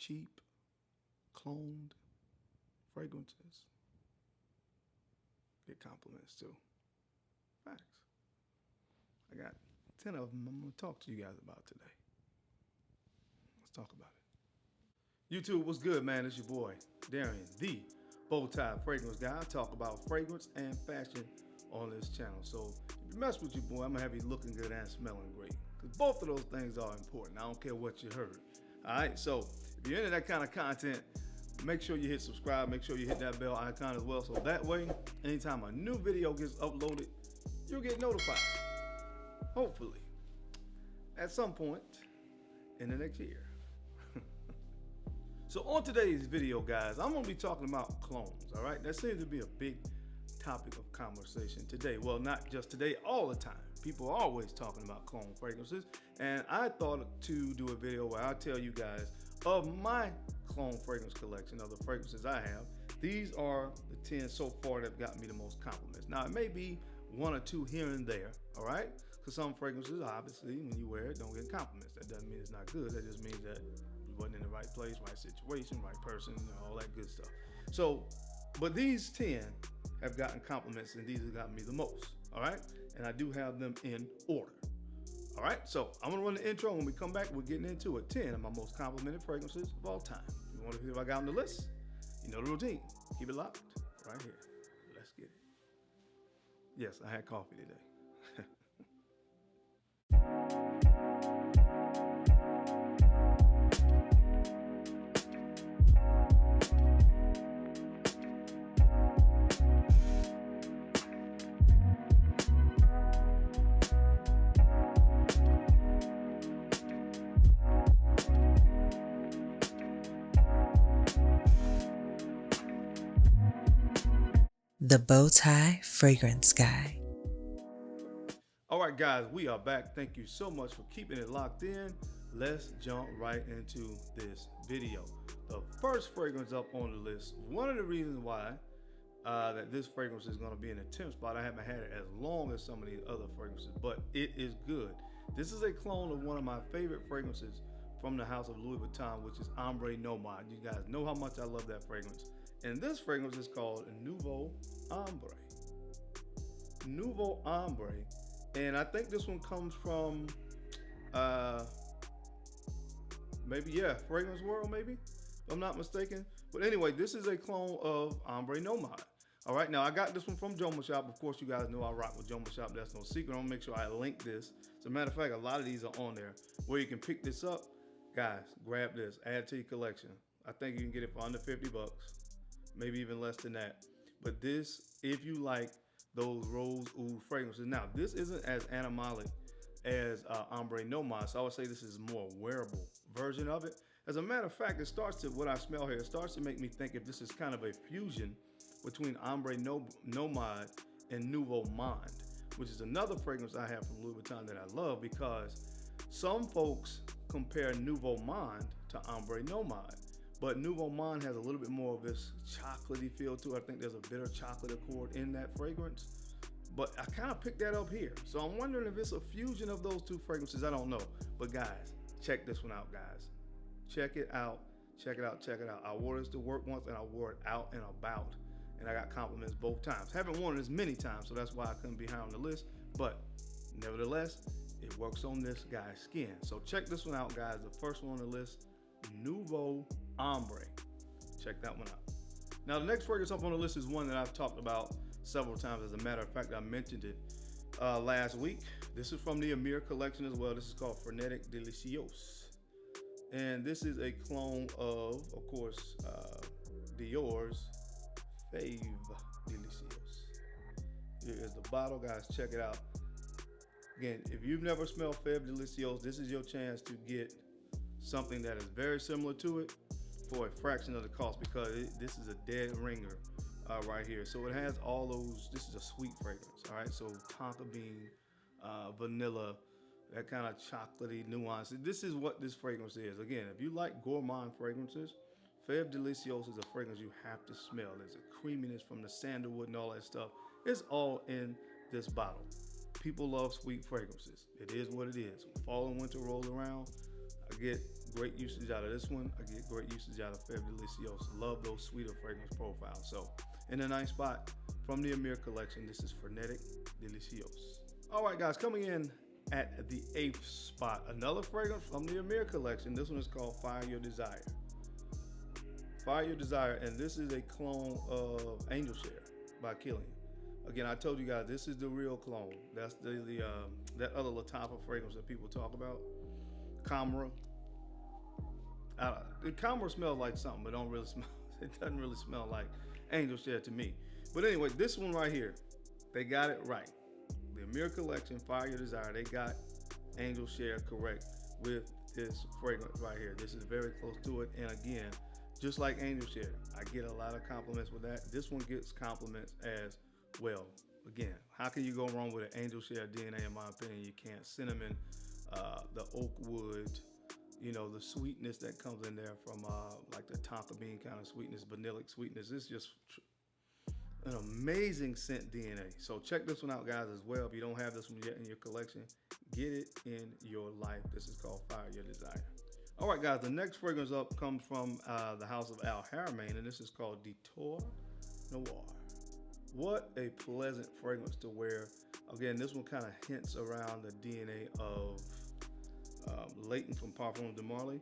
cheap, cloned fragrances get compliments too. Facts. I got 10 of them I'm going to talk to you guys about today. Let's talk about it. YouTube, what's good, man? It's your boy, Darian, the Bowtie Fragrance Guy. I talk about fragrance and fashion on this channel. So if you mess with your boy, I'm going to have you looking good and smelling great. Because both of those things are important. I don't care what you heard. All right? So if you're into that kind of content, make sure you hit subscribe. Make sure you hit that bell icon as well. So that way, anytime a new video gets uploaded, you'll get notified. Hopefully. At some point in the next year. So on today's video, guys, I'm going to be talking about clones, all right? That seems to be a big topic of conversation today. Well, not just today, all the time. People are always talking about clone fragrances. And I thought to do a video where I'll tell you guys of my clone fragrance collection of the fragrances I have. These are the 10 so far that have gotten me the most compliments. Now, it may be one or two here and there, all right? Because some fragrances, obviously, when you wear it, don't get compliments. That doesn't mean it's not good. That just means that you wasn't in the right place, right situation, right person, all that good stuff. So, but these 10 have gotten compliments, and these have gotten me the most, all right? And I do have them in order. All right, so I'm gonna run the intro. When we come back, we're getting into it. 10 of my most complimented fragrances of all time. You want to hear what I got on the list? You know the routine. Keep it locked right here. Let's get it. Yes, I had coffee today. The Bowtie Fragrance Guy. All right, guys, we are back. Thank you so much for keeping it locked in. Let's jump right into this video. The first fragrance up on the list, one of the reasons why that this fragrance is going to be in the 10th spot, I haven't had it as long as some of these other fragrances, but it is good. This is a clone of one of my favorite fragrances from the house of Louis Vuitton, which is Ombre Nomade. You guys know how much I love that fragrance. And this fragrance is called Nouveau Ombre. Nouveau Ombre. And I think this one comes from, Fragrance World, maybe, if I'm not mistaken. But anyway, this is a clone of Ombre Nomade. All right, now I got this one from Joma Shop. Of course, you guys know I rock with Joma Shop. That's no secret. I'm gonna make sure I link this. As a matter of fact, a lot of these are on there where you can pick this up. Guys, grab this, add it to your collection. I think you can get it for under 50 bucks. Maybe even less than that. But this, if you like those rose oud fragrances. Now, this isn't as animalic as Ombre Nomade, so I would say this is a more wearable version of it. As a matter of fact, it starts to, what I smell here, it starts to make me think if this is kind of a fusion between Ombre Nomade and Nouveau Monde, which is another fragrance I have from Louis Vuitton that I love, because some folks compare Nouveau Monde to Ombre Nomade. But Nouveau Monde has a little bit more of this chocolatey feel to it. I think there's a bitter chocolate accord in that fragrance. But I kind of picked that up here. So I'm wondering if it's a fusion of those two fragrances. I don't know. But guys, check this one out, guys. Check it out. Check it out. Check it out. I wore this to work once and I wore it out and about. And I got compliments both times. Haven't worn it as many times, so that's why I couldn't be high on the list. But nevertheless, it works on this guy's skin. So check this one out, guys. The first one on the list, Nouveau Ombre. Check that one out. Now, the next fragrance up on the list is one that I've talked about several times. As a matter of fact, I mentioned it last week. This is from the Amir collection as well. This is called Feve Delicieuse. And this is a clone of course, Dior's Feve Delicieuse. Here is the bottle, guys. Check it out. Again, if you've never smelled Feve Delicieuse, this is your chance to get something that is very similar to it for a fraction of the cost, because this is a dead ringer right here. So it has all those, this is a sweet fragrance, all right? So tonka bean, vanilla, that kind of chocolatey nuance. This is what this fragrance is. Again, if you like gourmand fragrances, Feve Delicieuse is a fragrance you have to smell. There's a creaminess from the sandalwood and all that stuff. It's all in this bottle. People love sweet fragrances. It is what it is. When fall and winter rolls around, I get great usage out of this one. I get great usage out of Feve Delicieuse. Love those sweeter fragrance profiles. So in the ninth spot from the Allure collection, this is Feve Delicieuse. All right, guys, coming in at the 8th spot, another fragrance from the Allure collection. This one is called Fire Your Desire. Fire Your Desire, and this is a clone of Angel Share by Killian. Again, I told you guys, this is the real clone. That's that other Lattafa fragrance that people talk about, Camera. The Camera smells like something, but don't really smell. It doesn't really smell like Angel Share to me. But anyway, this one right here, they got it right. The Allure collection, Fire Your Desire, they got Angel Share correct with this fragrance right here. This is very close to it, and again, just like Angel Share, I get a lot of compliments with that. This one gets compliments as well. Again, how can you go wrong with an Angel Share DNA? In my opinion, you can't. Cinnamon, the oak wood, you know, the sweetness that comes in there from like the tonka bean kind of sweetness, vanillic sweetness. It's just an amazing scent DNA. So check this one out, guys, as well. If you don't have this one yet in your collection, get it in your life. This is called Fire Your Desire. All right, guys, the next fragrance up comes from the house of Al Haramain, and this is called Detour Noir. What a pleasant fragrance to wear. Again, this one kind of hints around the DNA of Layton from Parfums de Marly.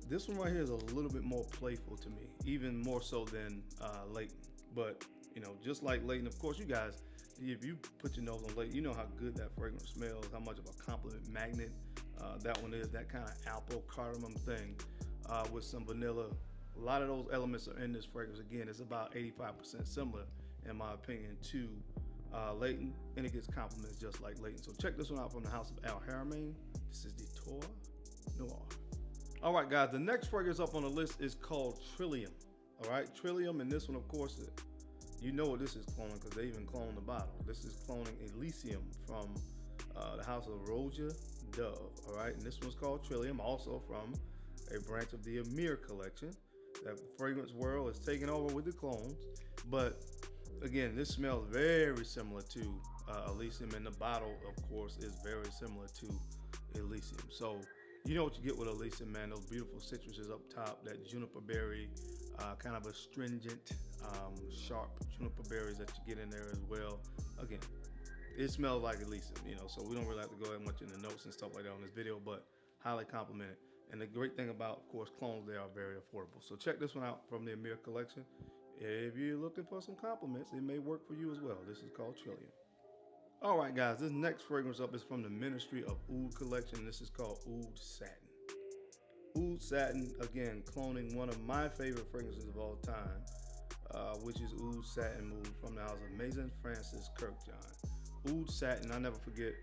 This one right here is a little bit more playful to me, even more so than Layton. But, you know, just like Layton, of course, you guys, if you put your nose on Layton, you know how good that fragrance smells, how much of a compliment magnet that one is, that kind of apple cardamom thing with some vanilla. A lot of those elements are in this fragrance. Again, it's about 85% similar, in my opinion, to Layton, and it gets compliments just like Layton. So check this one out from the house of Al Haramain. This is Detour Noir. All right, guys, the next fragrance up on the list is called Trillium. All right, Trillium, and this one, of course, you know what this is cloning because they even cloned the bottle. This is cloning Elysium from the house of Roja Dove. All right, and this one's called Trillium, also from a branch of the Allure collection. That fragrance world is taking over with the clones, but again, this smells very similar to Elysium, and the bottle, of course, is very similar to Elysium. So you know what you get with Elysium, man. Those beautiful citruses up top, that juniper berry, kind of astringent, sharp juniper berries that you get in there as well. Again, it smells like Elysium, you know, so we don't really have to go ahead much in the notes and stuff like that on this video, but highly complimented. And the great thing about, of course, clones, they are very affordable. So check this one out from the Allure collection. If you're looking for some compliments, it may work for you as well. This is called Trillium. All right, guys, this next fragrance up is from the Ministry of Oud collection. This is called Oud Satin. Oud Satin, again, cloning one of my favorite fragrances of all time, which is Oud Satin Mood from the house of Maison Francis Kirkjohn. Oud Satin, I never forget,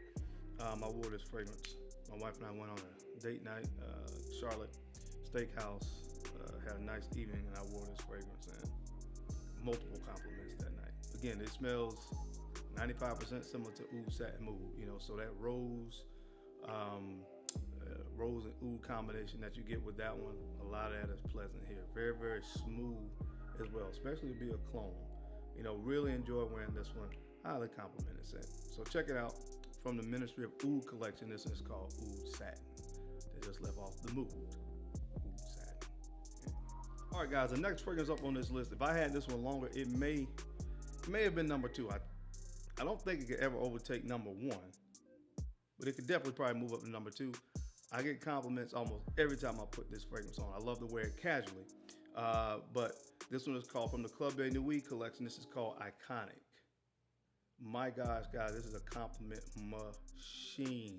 I wore this fragrance. My wife and I went on a date night, Charlotte Steakhouse, had a nice evening, and I wore this fragrance, and multiple compliments that night. Again, it smells 95% similar to Oud Satin Mood, you know, so that rose and oud combination that you get with that one, a lot of that is pleasant here. Very, very smooth as well, especially to be a clone. You know, really enjoy wearing this one. Highly complimented scent. So check it out from the Ministry of Oud collection. This is called Oud Satin. They just left off the mood. Oud Satin. Yeah. All right, guys, the next fragrance up on this list, if I had this one longer, it may have been number 2. I don't think it could ever overtake number 1, but it could definitely probably move up to number 2. I get compliments almost every time I put this fragrance on. I love to wear it casually, but this one is called from the Club de Nuit collection. This is called Iconic. My gosh, guys, this is a compliment machine.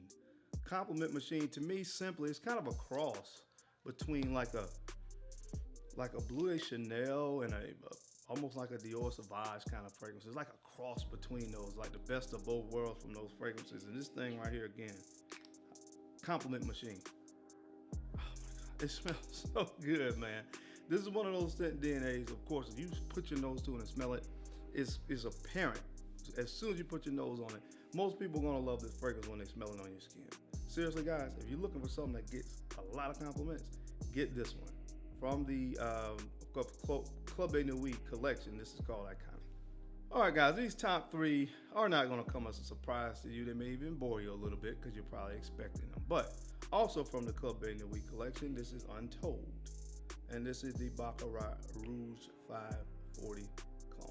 Compliment machine to me, simply, it's kind of a cross between like a Bleu de Chanel and almost like a Dior Sauvage kind of fragrance. It's like a cross between those, like the best of both worlds from those fragrances. And this thing right here, again, compliment machine. Oh my God, it smells so good, man. This is one of those scent DNAs, of course, if you put your nose to it and smell it, it's apparent. As soon as you put your nose on it, most people are gonna love this fragrance when they smell it on your skin. Seriously, guys, if you're looking for something that gets a lot of compliments, get this one. From the Club de Nuit collection, this is called Iconic. All right, guys, these top 3 are not gonna come as a surprise to you. They may even bore you a little bit because you're probably expecting them. But Also from the Club de Nuit collection, this is Untold. And this is the Baccarat Rouge 540 clone.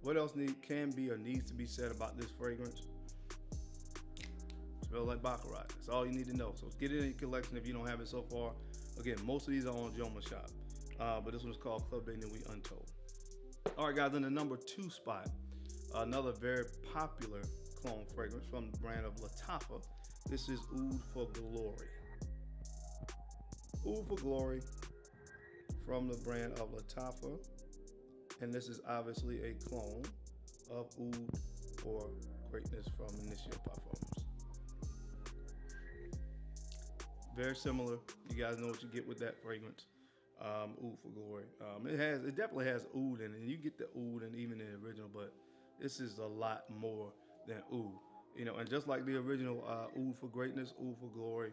What else can be or needs to be said about this fragrance? Smells like Baccarat. That's all you need to know. So get it in your collection if you don't have it so far. Again, most of these are on Joma Shop. But this one's called Club de Nuit Untold. All right, guys, in the number 2 spot, another very popular clone fragrance from the brand of Lattafa. This is Oud for Glory. Oud for Glory from the brand of Lattafa. And this is obviously a clone of Oud for Greatness from Initio Parfums. Very similar. You guys know what you get with that fragrance. Oud for Glory. It definitely has oud in it. You get the oud and even in the original, but this is a lot more than oud. You know, and just like the original Oud for Greatness, Oud for Glory,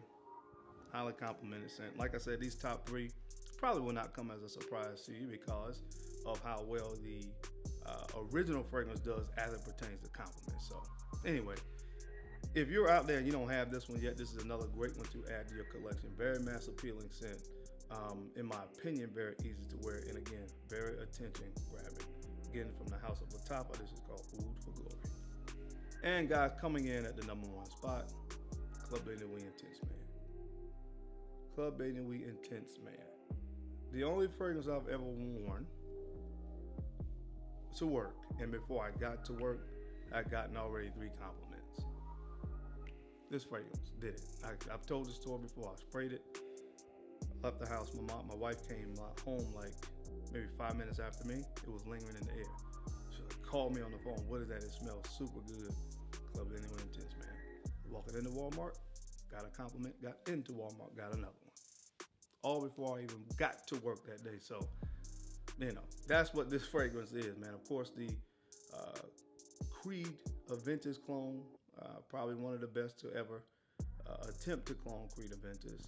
highly complimented scent. Like I said, these top 3 probably will not come as a surprise to you because of how well the original fragrance does as it pertains to compliments. So anyway, if you're out there and you don't have this one yet, this is another great one to add to your collection. Very mass appealing scent. In my opinion, very easy to wear, and again, very attention grabbing. Again, from the house of Lattafa, this is called Oud for Glory. And guys, coming in at the number 1 spot, Club de Nuit Intense Man. Club de Nuit Intense Man. The only fragrance I've ever worn to work, and before I got to work, I'd gotten already 3 compliments. This fragrance did it. I've told this story before. I sprayed it, left the house. My wife came home like maybe 5 minutes after me. It was lingering in the air. She called me on the phone. What is that? It smells super good. Club de Nuit Intense Man. Walking into Walmart, got a compliment. Got into Walmart, got another one. All before I even got to work that day. So, you know, that's what this fragrance is, man. Of course, the Creed Aventus clone, probably one of the best to ever attempt to clone Creed Aventus.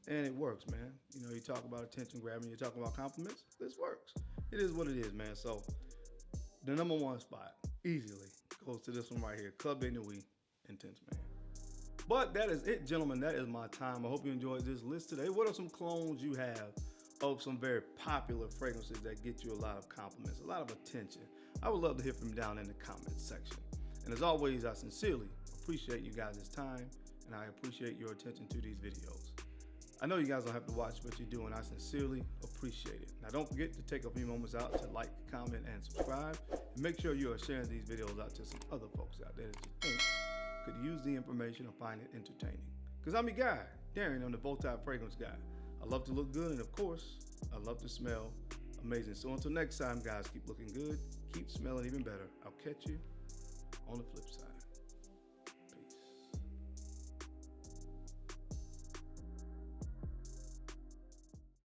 And it works, man. You know, you talk about attention grabbing, you talk about compliments, this works. It is what it is, man. So the number 1 spot easily goes to this one right here, Club de Nuit Intense Man. But that is it, gentlemen. That is my time. I hope you enjoyed this list today. What are some clones you have of some very popular fragrances that get you a lot of compliments, a lot of attention? I would love to hear from you down in the comments section. And as always, I sincerely appreciate you guys' time, and I appreciate your attention to these videos. I know you guys don't have to watch, but you do, and I sincerely appreciate it. Now, don't forget to take a few moments out to like, comment, and subscribe. And make sure you are sharing these videos out to some other folks out there that you think could use the information or find it entertaining. Because I'm your guy, Darren. I'm the Bowtie Fragrance Guy. I love to look good, and of course, I love to smell amazing. So until next time, guys, keep looking good, keep smelling even better. I'll catch you on the flip side.